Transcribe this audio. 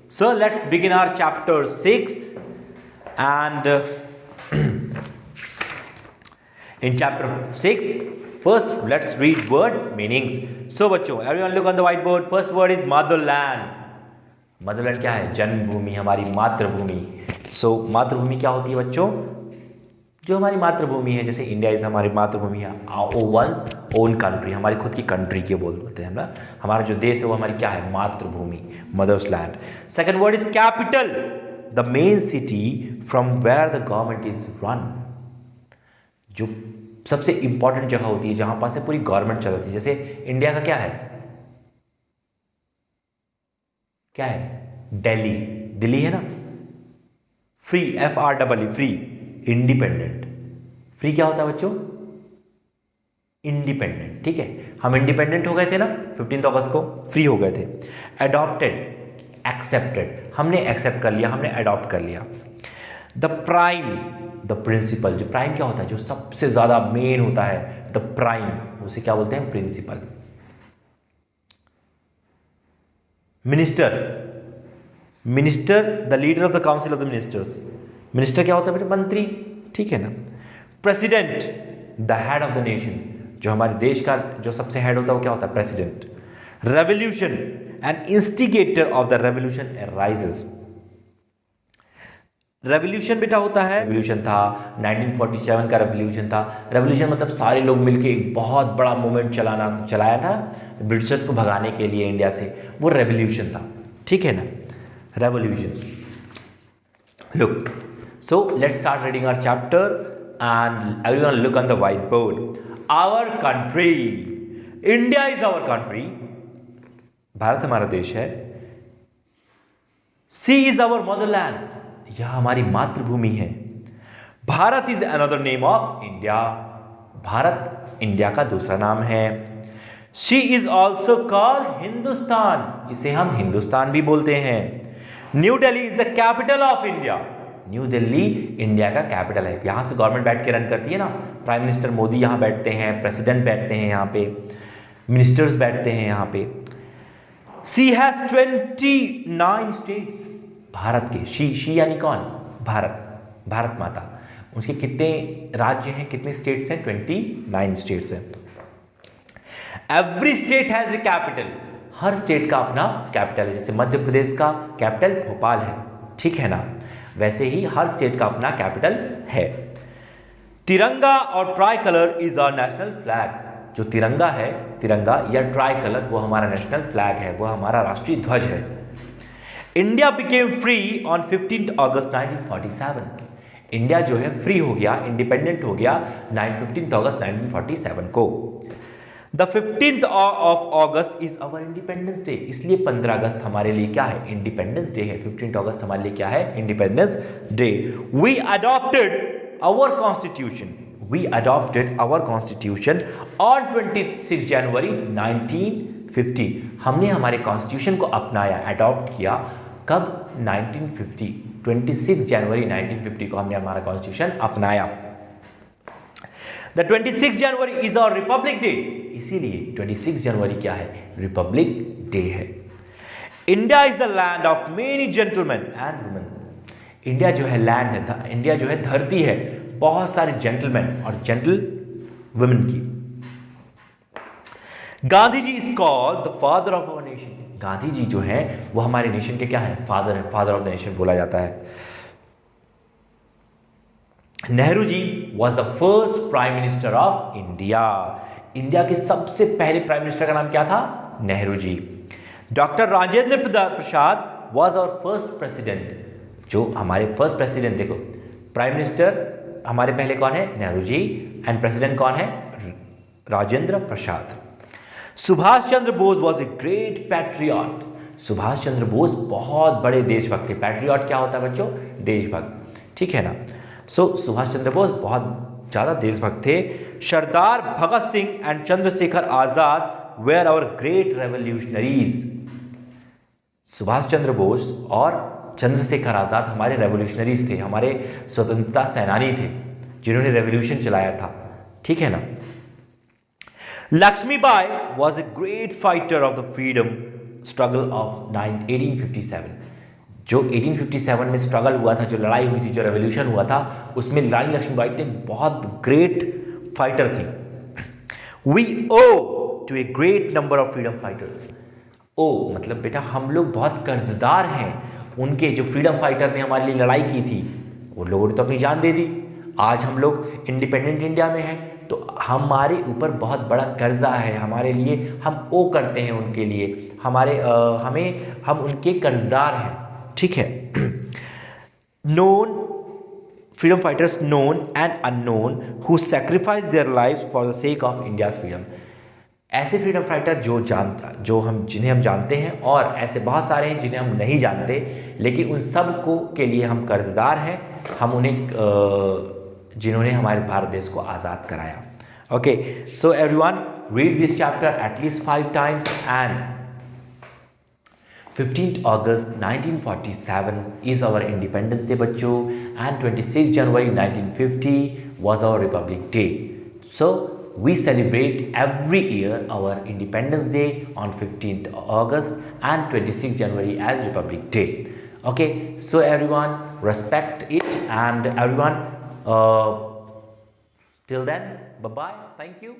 So let's begin our chapter 6 and in chapter 6 first let's read word meanings. So बच्चों everyone look on the whiteboard. First word is motherland. Motherland क्या है? जन्मभूमि, हमारी मातृभूमि. सो मातृभूमि क्या होती है बच्चों? जो हमारी मातृभूमि है, जैसे इंडिया इज हमारी मातृभूमि है, वंस ओन कंट्री, हमारी खुद की कंट्री के बोलते हैं ना, हमारा जो देश है वो हमारी क्या है? मातृभूमि, mother's land. Second word is capital, the main city from where the government is run. जो सबसे इंपॉर्टेंट जगह होती है जहां पास से पूरी गवर्नमेंट चलती है. जैसे इंडिया का क्या है? क्या है? दिल्ली. दिल्ली है ना. Free, FREE, free. Independent. Free क्या होता है बच्चों? इंडिपेंडेंट. ठीक है, हम इंडिपेंडेंट हो गए थे ना 15 अगस्त को, फ्री हो गए थे. अडॉप्टेड, एक्सेप्टेड, हमने एक्सेप्ट कर लिया, हमने अडॉप्ट कर लिया. The prime, the principal. जो प्राइम क्या होता है? जो सबसे ज्यादा मेन होता है, द प्राइम, उसे क्या बोलते हैं? Principal. Minister, minister the leader of the council of the ministers. Minister क्या होता है बेटे? मंत्री. ठीक है ना. President, the head of the nation. जो हमारे देश का जो सबसे हेड होता है वो क्या होता है? President. Revolution, an instigator of the revolution arises. Revolution बेटा होता है, रेवोल्यूशन था 1947 का रेवोल्यूशन था. रेवोल्यूशन मतलब सारे लोग मिलके एक बहुत बड़ा मूवमेंट चलाया था ब्रिटिशर्स को भगाने के लिए इंडिया से, वो रेवोल्यूशन था. ठीक है ना, revolution. Look, so let's start reading our chapter and everyone look on the whiteboard. Our country, India is our country. Bharat हमारा देश है. Sea is our motherland. यह हमारी मातृभूमि है. Bharat is another name of India. Bharat India का दूसरा नाम है. She is also called Hindustan. इसे हम हिंदुस्तान भी बोलते हैं. New Delhi is the capital of India. New Delhi India का कैपिटल है. यहां से गवर्नमेंट बैठ के रन करती है ना. प्राइम मिनिस्टर मोदी यहां बैठते हैं, प्रेसिडेंट बैठते हैं यहां पे, मिनिस्टर्स बैठते हैं यहां पे. सी हैज 29 स्टेट्स. भारत के शी यानी कौन? भारत, भारत माता. उसके कितने राज्य हैं, कितने स्टेट्स हैं? 29 स्टेट्स हैं. Every state has a capital. Her state का अपना कैपिटल है. जैसे मध्य प्रदेश का कैपिटल भोपाल है, ठीक है ना, वैसे ही हर स्टेट का अपना कैपिटल है. तिरंगा और tricolour is our national flag. जो तिरंगा है, तिरंगा या ट्राई कलर, वो हमारा नेशनल फ्लैग है, वो हमारा राष्ट्रीय ध्वज है. India became free on 15 August 1947. India जो है फ्री हो गया, इंडिपेंडेंट हो गया 15 अगस्त 1947 को. The 15th of August is our independence day. इसलिए 15 अगस्त हमारे लिए क्या है? इंडिपेंडेंस डे है. 15 अगस्त हमारे लिए क्या है? Independence day. We adopted our constitution. We adopted our constitution on 26 January 1950. हमने हमारे कॉन्स्टिट्यूशन को अपनाया, अडॉप्ट किया. कब? 1950, 26 जनवरी 1950 को हमने हमारा कॉन्स्टिट्यूशन अपनाया. The 26 January is our republic day. इसीलिए 26 जनवरी क्या है? रिपब्लिक डे है. India is the land of many gentleman and women. India जो है लैंड है, इंडिया जो है धरती है बहुत सारे जेंटलमैन और जेंटल वुमेन की. Gandhi ji is called the father of our nation. Gandhi ji जो है वो हमारे नेशन के क्या है? फादर है. फादर ऑफ द नेशन बोला जाता है. Nehru ji was the first prime minister of India. India के सबसे पहले प्राइम मिनिस्टर का नाम क्या था? Nehru ji. Doctor Rajendra Prasad was our first president. जो हमारे फर्स्ट प्रेसिडेंट, देखो प्राइम मिनिस्टर हमारे पहले कौन है? नेहरू जी. एंड प्रेसिडेंट कौन है? Rajendra Prasad. Subhash Chandra Bose was a great patriot. Subhash Chandra Bose बहुत बड़े देशभक्त थे. पैट्रियट क्या होता है बच्चों? देशभक्त. ठीक है ना. सो सुभाष चंद्र बोस बहुत ज़्यादा देशभक्त थे. Sardar Bhagat Singh and Chandrashekhar Azad were our great revolutionaries. Subhash Chandra Bose और चंद्रशेखर आजाद हमारे रेवोल्यूशनरीज थे, हमारे स्वतंत्रता सेनानी थे जिन्होंने रेवोल्यूशन चलाया था. ठीक है ना. Lakshmibai was a great fighter of the freedom struggle of 1857। जो 1857 में स्ट्रगल हुआ था, जो लड़ाई हुई थी, जो रेवोल्यूशन हुआ था, उसमें रानी लक्ष्मीबाई तो एक बहुत ग्रेट फाइटर थी। We owe to a great number of freedom fighters. ओ मतलब बेटा हम लोग बहुत कर्जदार हैं उनके, जो फ्रीडम फाइटर ने हमारे लिए लड़ाई की थी, उन लोगों ने तो अपनी जान दे दी। आज हम लोग इंडिपेंडेंट इंडिया में हैं, तो हमारे ऊपर बहुत बड़ा कर्जा है हमारे लिए, हम ओ करते हैं उनके लिए, हम उनके कर्जदार हैं, ठीक है। Known freedom fighters known and unknown who sacrifice their lives for the sake of India's freedom. ऐसे फ्रीडम फाइटर जिन्हें हम जानते हैं, और ऐसे बहुत सारे हैं जिन्हें हम नहीं जानते, लेकिन उन सब को के लिए हम कर्जदार हैं, हम उन्हें जिन्होंने हमारे भारत देश को आज़ाद कराया। Okay, so everyone read this chapter at least 5 times and 15th August 1947 is our Independence Day बच्चों, and 26 January 1950 was our Republic Day. So we celebrate every year our Independence Day on 15th August and 26 January as Republic Day. Okay, so everyone respect it, and everyone till then, bye bye, thank you.